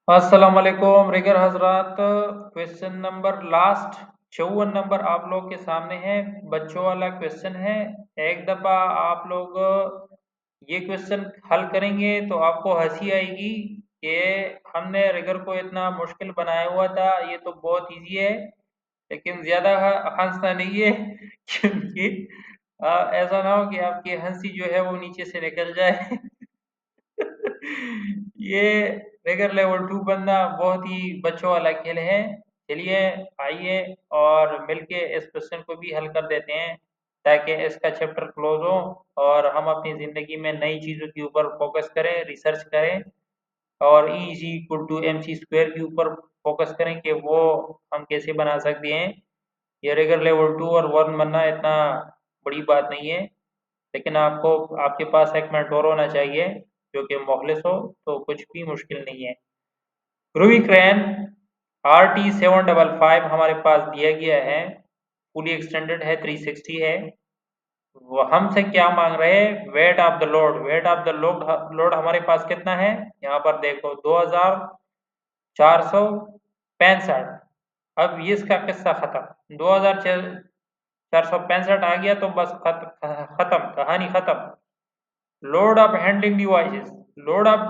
अस्सलाम वालेकुम रिगर हजरात। क्वेश्चन नंबर लास्ट 54 नंबर आप लोग के सामने है। बच्चों वाला क्वेश्चन है। एक दफा आप लोग ये क्वेश्चन हल करेंगे तो आपको हंसी आएगी कि हमने रिगर को इतना मुश्किल बनाया हुआ था, ये तो बहुत इजी है। लेकिन ज्यादा हंसना नहीं है क्योंकि ऐसा ना हो कि आपकी हंसी जो है वो नीचे से निकल जाए। ये फिगर लेवल 2 बनना बहुत ही बच्चों वाला खेल है। चलिए आइए और मिलके इस क्वेश्चन को भी हल कर देते हैं ताकि इसका चैप्टर क्लोज हो और हम अपनी जिंदगी में नई चीजों के ऊपर फोकस करें, रिसर्च करें और E is equal to M C square के ऊपर फोकस करें कि वो हम कैसे बना सकते हैं। ये रेगर लेवल 2 और 1 बनना इतना बड़ी बात नहीं है, लेकिन आपको आपके पास एक मेंटोर होना चाहिए जो कि मुखलिस हो, तो कुछ भी मुश्किल नहीं है। ध्रुवी क्रैन RT755 हमारे पास दिया गया है, फुली एक्सटेंडेड है, 360 है। वो हमसे क्या मांग रहे हैं? Weight of the load. Weight of the load load हमारे पास कितना है? यहाँ पर देखो 2465। अब ये इसका किस्सा खत्म। 2465 आ गया तो बस खत्म, कहानी खत्म। Load of handling devices. Load of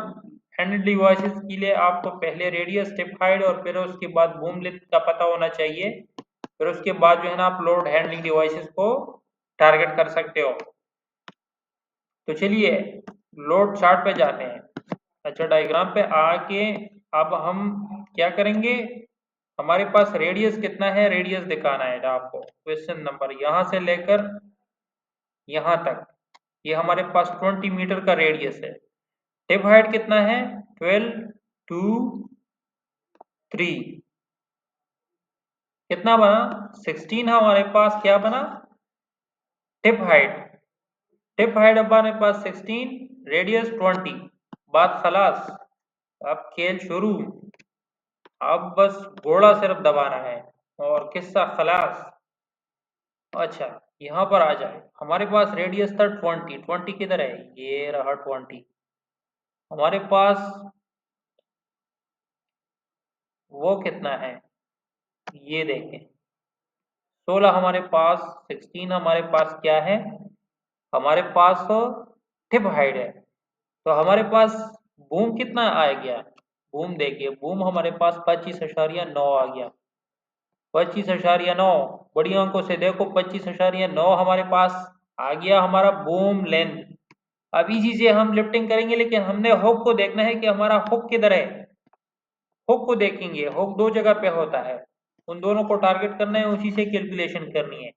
handling devices के लिए आपको पहले रेडियस, टिप हाइट और फिर उसके बाद बूम लेंथ का पता होना चाहिए। फिर उसके बाद जो है ना आप लोड हैंडलिंग डिवाइसेस को टारगेट कर सकते हो। तो चलिए लोड चार्ट पे जाते हैं। अच्छा, डायग्राम पे आके अब हम क्या करेंगे? हमारे पास रेडियस कितना है, रेडियस दिखाना है आपको। क्वेश्चन नंबर यहाँ से लेकर यहाँ तक, ये हमारे पास 20 मीटर का रेडियस है। टिप हाइट कितना है? 12 2 3। कितना बना? 16 हमारे पास क्या बना? Tip height. टिप हाइट अब हमारे पास 16, रेडियस 20। बात खलास। अब खेल शुरू। अब बस घोड़ा सिर्फ दबाना है और किस्सा खलास। अच्छा, यहाँ पर आ जाए। हमारे पास रेडियस था 20। 20 किधर है? ये रहा 20। हमारे पास वो कितना है? ये देखें 16 हमारे पास। 16 हमारे पास क्या है? हमारे पास टिप हाइट है। तो हमारे पास बूम कितना आ गया? बूम देखिए, बूम हमारे पास 25.9 आ गया। 25.9, बड़ी अंकों से देखो, 25.9 हमारे पास आ गया हमारा बूम लेंथ। अब इसी से हम लिफ्टिंग करेंगे, लेकिन हमने हुक को देखना है कि हमारा हुक किधर है। हुक को देखेंगे, हुक दो जगह पे होता है, उन दोनों को टारगेट करना है, उसी से कैलकुलेशन करनी है।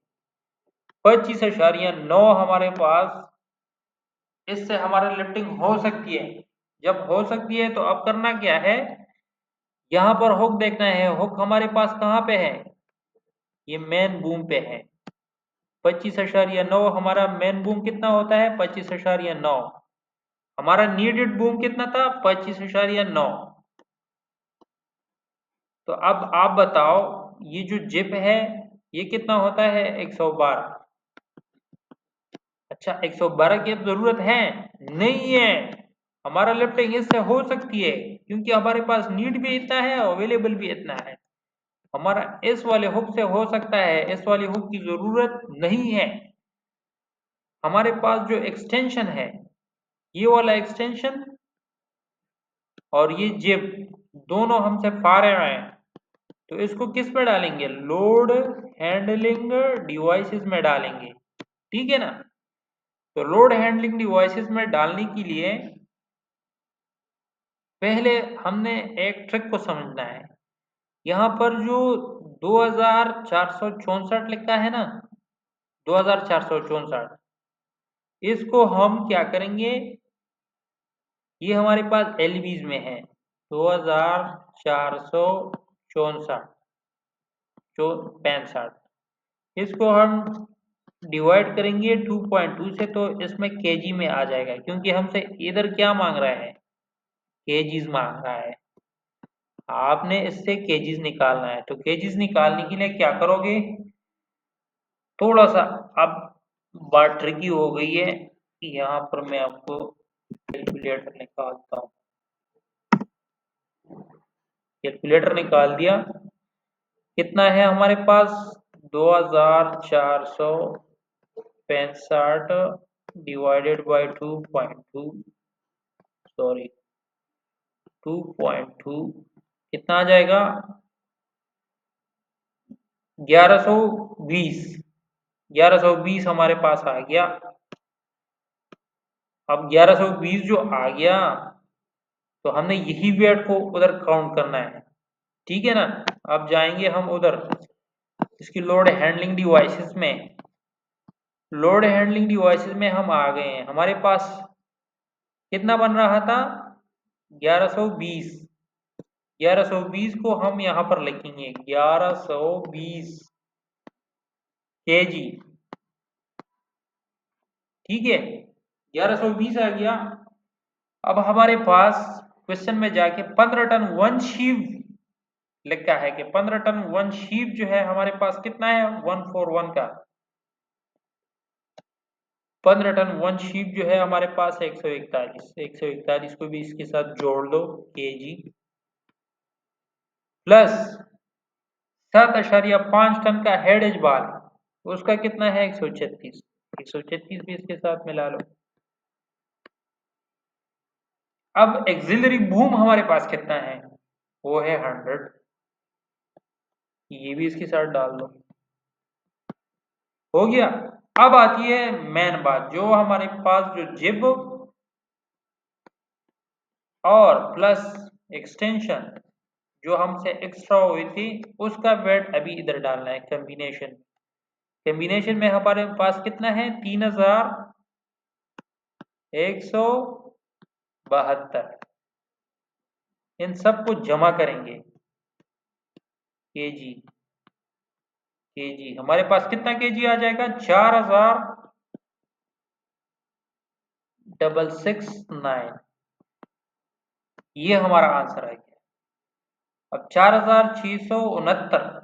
25.9 हमारे पास, इससे हमारा लिफ्टिंग हो सकती है। जब हो सकती है तो अब करना क्या है? यहाँ पर हुक देखना है। हुक हमारे पास कहाँ पे है? ये मेन बूम पे है। 25.9 हमारा मेन बूम कितना होता है? 25.9। हमारा नीडेड बूम कितना था? 25.9। तो अब आप बताओ, ये जो जिप है ये कितना होता है? 112। अच्छा, 112 की अब जरूरत है? नहीं है। हमारा लिफ्टिंग इससे हो सकती है क्योंकि हमारे पास नीड भी इतना है, अवेलेबल भी इतना है। हमारा इस वाले हुक से हो सकता है, इस वाले हुक की जरूरत नहीं है। हमारे पास जो एक्सटेंशन है, ये वाला एक्सटेंशन और ये जिप, दोनों हमसे फारे हैं। तो इसको किस पे डालेंगे? लोड हैंडलिंग डिवाइसेस में डालेंगे। ठीक है ना? तो लोड हैंडलिंग डिवाइसेस में डालने के लिए पहले हमने एक ट्रिक को समझना है। यहाँ पर जो 2464 लिखा है ना, 2464, इसको हम क्या करेंगे? ये हमारे पास एलबीज में है। 2464 65, इसको हम डिवाइड करेंगे 2.2 से, तो इसमें केजी में आ जाएगा क्योंकि हमसे इधर क्या मांग रहा है? केजीज मांग रहा है। आपने इससे केजीज निकालना है, तो केजीज निकालने के लिए क्या करोगे? थोड़ा सा अब बात ट्रिकी हो गई है। यहाँ पर मैं आपको कैलकुलेटर निकालता हूँ। कैलकुलेटर निकाल दिया, कितना है हमारे पास 2465 डिवाइडेड बाय 2.2, सॉरी 2.2 कितना आ जाएगा 1120। 1120 हमारे पास आ गया। अब 1120 जो आ गया तो हमने यही वेट को उधर काउंट करना है, ठीक है ना। अब जाएंगे हम उधर इसकी लोड हैंडलिंग डिवाइसेस में। लोड हैंडलिंग डिवाइसेस में हम आ गए हैं, हमारे पास कितना बन रहा था 1120। 1120 को हम यहाँ पर लिखेंगे 1120 kg, ठीक है 1120 आ गया। अब हमारे पास क्वेश्चन में जाके 15 टन वन शीव लिखा है कि 15 टन वन शीव जो है हमारे पास कितना है 141 का। 15 टन वन शीप जो है हमारे पास 141 को भी इसके साथ जोड़ दो केजी, प्लस 7.5 टन का हेड एज बार उसका कितना है 136। 136 भी इसके साथ मिला लो। अब एक्सिलरी बूम हमारे पास कितना है वो है 100, ये भी इसके साथ डाल दो, हो गया। अब आती है मेन बात, जो हमारे पास जो जिब और प्लस एक्सटेंशन जो हमसे एक्स्ट्रा हुई थी उसका वेट अभी इधर डालना है कॉम्बिनेशन। कॉम्बिनेशन में हमारे पास कितना है 3172। इन सबको जमा करेंगे केजी। केजी हमारे पास कितना केजी आ जाएगा 4669, ये हमारा आंसर है। अब 4669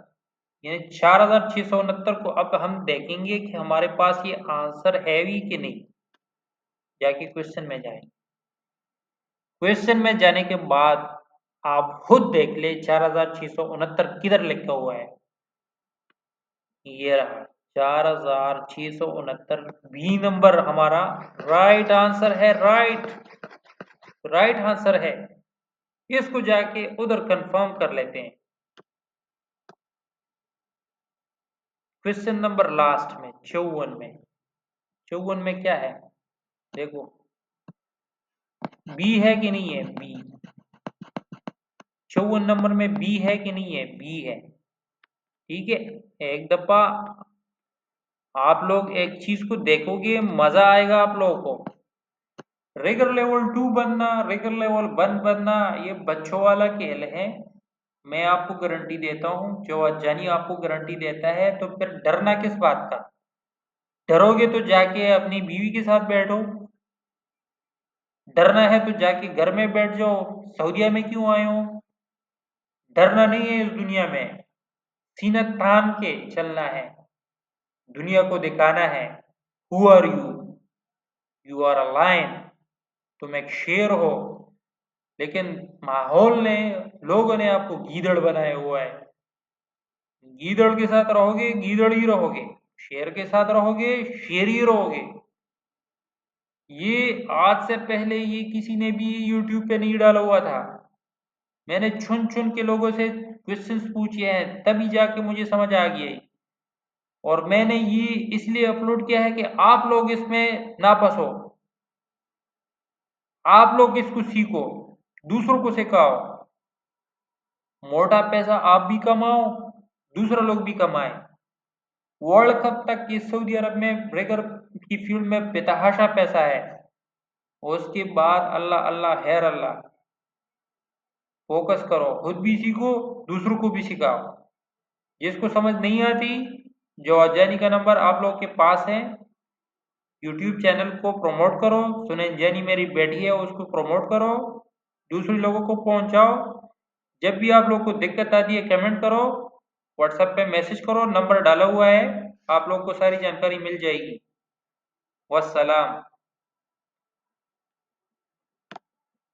यानी 4669 को अब हम देखेंगे कि हमारे पास ये आंसर है भी कि नहीं। जाके क्वेश्चन में जाएंगे, क्वेश्चन में जाने के बाद आप खुद देख ले 4669 किधर लिखा हुआ है, ये रहा 4669 बी नंबर हमारा राइट आंसर है। राइट आंसर है। इसको जाके उधर कंफर्म कर लेते हैं। क्वेश्चन नंबर लास्ट में 54 में क्या है देखो, बी है कि नहीं है, बी 54 नंबर में बी है कि नहीं है, बी है, ठीक है। एक दफा आप लोग एक चीज को देखोगे मजा आएगा आप लोगों को। रिगर लेवल 2 बनना, रिगर लेवल 1 बनना ये बच्चों वाला खेल है। मैं आपको गारंटी देता हूं, जो जानी आपको गारंटी देता है, तो फिर डरना किस बात का। डरोगे तो जाके अपनी बीवी के साथ बैठो, डरना है तो जाके घर में बैठ जाओ, सऊदीया में क्यों आए हो। डरना नहीं है इस दुनिया में, सीना तान के चलना है, दुनिया को दिखाना है who are you, you are a lion, तुम एक शेर हो। लेकिन माहौल ने, लोगों ने आपको गीदड़ बनाया हुआ है। गीदड़ के साथ रहोगे गीदड़ ही रहोगे, शेर के साथ रहोगे शेर ही रहोगे। ये आज से पहले ये किसी ने भी यूट्यूब पे नहीं डाला हुआ था। मैंने चुन चुन के लोगों से क्वेश्चंस पूछे हैं तभी जाके मुझे समझ आ गया है। और मैंने ये इसलिए अपलोड किया है कि आप लोग इसमें ना फंसो, आप लोग इसको सीखो, दूसरों को सिखाओ, मोटा पैसा आप भी कमाओ, दूसरा लोग भी कमाए। वर्ल्ड कप तक ये सऊदी अरब में ब्रेकर की फील्ड में बेतहाशा पैसा है। उसके बाद अल्लाह अल्लाह खैर अल्लाह, फोकस करो, खुद भी सीखो दूसरों को भी सिखाओ। जिसको समझ नहीं आती, जो अजानी का नंबर आप लोग के पास है, यूट्यूब चैनल को प्रमोट करो। सुनैन जैनी मेरी बेटी है, उसको प्रमोट करो, दूसरे लोगों को पहुंचाओ। जब भी आप लोग को दिक्कत आती है कमेंट करो, व्हाट्सएप पे मैसेज करो, नंबर डाला हुआ है, आप लोग को सारी जानकारी मिल जाएगी। वस्सलाम।